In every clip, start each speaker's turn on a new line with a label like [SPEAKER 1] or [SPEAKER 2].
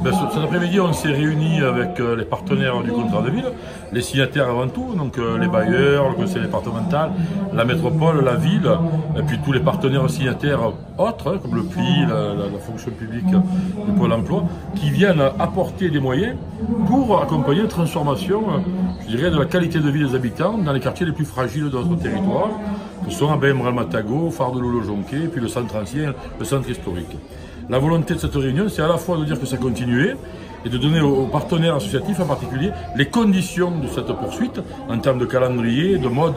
[SPEAKER 1] Cet après-midi, on s'est réunis avec les partenaires du contrat de ville, les signataires avant tout, donc les bailleurs, le conseil départemental, la métropole, la ville, et puis tous les partenaires signataires autres, comme le PLI, la fonction publique du Pôle emploi, qui viennent apporter des moyens pour accompagner la transformation, je dirais, de la qualité de vie des habitants dans les quartiers les plus fragiles de notre territoire, que sont Abbaye-Matagot, Phare de Lolo-Jonquet, puis le centre ancien, le centre historique. La volonté de cette réunion, c'est à la fois de dire que ça continuait et de donner aux partenaires associatifs en particulier les conditions de cette poursuite en termes de calendrier, de mode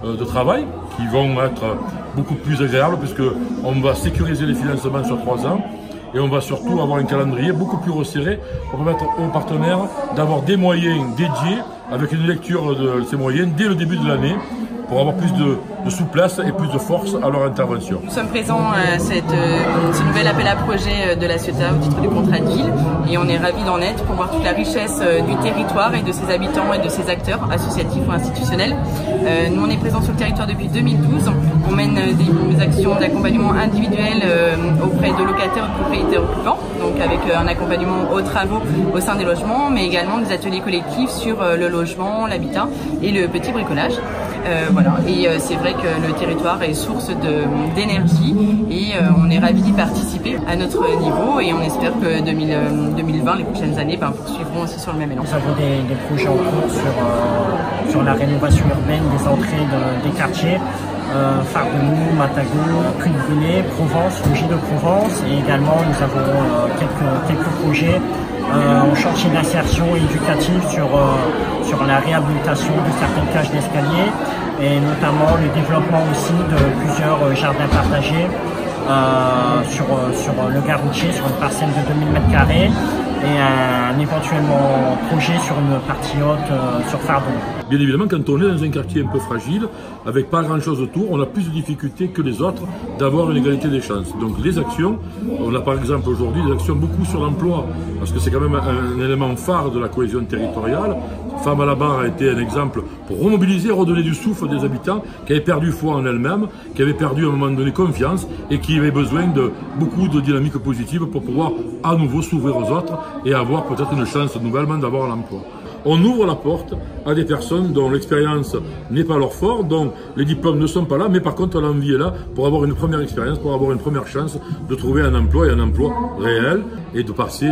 [SPEAKER 1] de travail qui vont être beaucoup plus agréables puisqu'on va sécuriser les financements sur 3 ans et on va surtout avoir un calendrier beaucoup plus resserré pour permettre aux partenaires d'avoir des moyens dédiés avec une lecture de ces moyens dès le début de l'année pour avoir plus de souplesse et plus de force à leur intervention.
[SPEAKER 2] Nous sommes présents à ce nouvel appel à projet de la CETA au titre du contrat de ville et on est ravis d'en être pour voir toute la richesse du territoire et de ses habitants et de ses acteurs associatifs ou institutionnels. Nous on est présents sur le territoire depuis 2012, on mène des actions d'accompagnement individuel auprès de locataires et de propriétaires occupants, donc avec un accompagnement aux travaux au sein des logements, mais également des ateliers collectifs sur le logement, l'habitat et le petit bricolage. Voilà. Et c'est vrai que le territoire est source d'énergie et on est ravis d'y participer à notre niveau et on espère que 2020, les prochaines années, poursuivront aussi sur le même élan.
[SPEAKER 3] Nous avons des projets en cours sur la rénovation urbaine des entrées des quartiers. Phare de Lolo, Matagot, Puy-de-Velay, Provence, Logis de Provence et également nous avons quelques projets en chantier d'insertion éducative sur la réhabilitation de certaines cages d'escalier et notamment le développement aussi de plusieurs jardins partagés sur le Gare Routier, sur une parcelle de 2000 m² et un éventuellement projet sur une partie haute sur Phare de Lolo.
[SPEAKER 1] Bien évidemment, quand on est dans un quartier un peu fragile, avec pas grand-chose autour, on a plus de difficultés que les autres d'avoir une égalité des chances. Donc les actions, on a par exemple aujourd'hui des actions beaucoup sur l'emploi, parce que c'est quand même un élément phare de la cohésion territoriale. Femme à la barre a été un exemple pour remobiliser, redonner du souffle des habitants qui avaient perdu foi en elles-mêmes, qui avaient perdu à un moment donné confiance et qui avaient besoin de beaucoup de dynamique positive pour pouvoir à nouveau s'ouvrir aux autres et avoir peut-être une chance nouvellement d'avoir l'emploi. On ouvre la porte à des personnes dont l'expérience n'est pas leur fort, dont les diplômes ne sont pas là, mais par contre l'envie est là pour avoir une première expérience, pour avoir une première chance de trouver un emploi et un emploi réel et de passer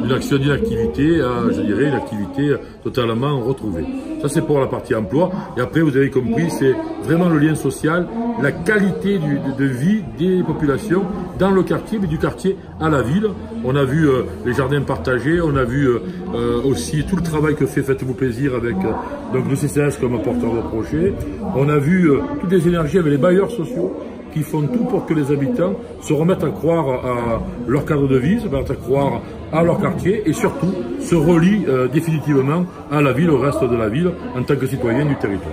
[SPEAKER 1] d'une action d'inactivité à, je dirais, une activité totalement retrouvée. Ça c'est pour la partie emploi et après vous avez compris, c'est vraiment le lien social, la qualité de vie des populations dans le quartier, mais du quartier à la ville. On a vu les jardins partagés, on a vu aussi tout le travail que fait Faites-vous plaisir avec donc le CCAS comme porteur de projet. On a vu toutes les énergies avec les bailleurs sociaux qui font tout pour que les habitants se remettent à croire à leur cadre de vie, se remettent à croire à leur quartier et surtout se relient définitivement à la ville, au reste de la ville en tant que citoyen du territoire.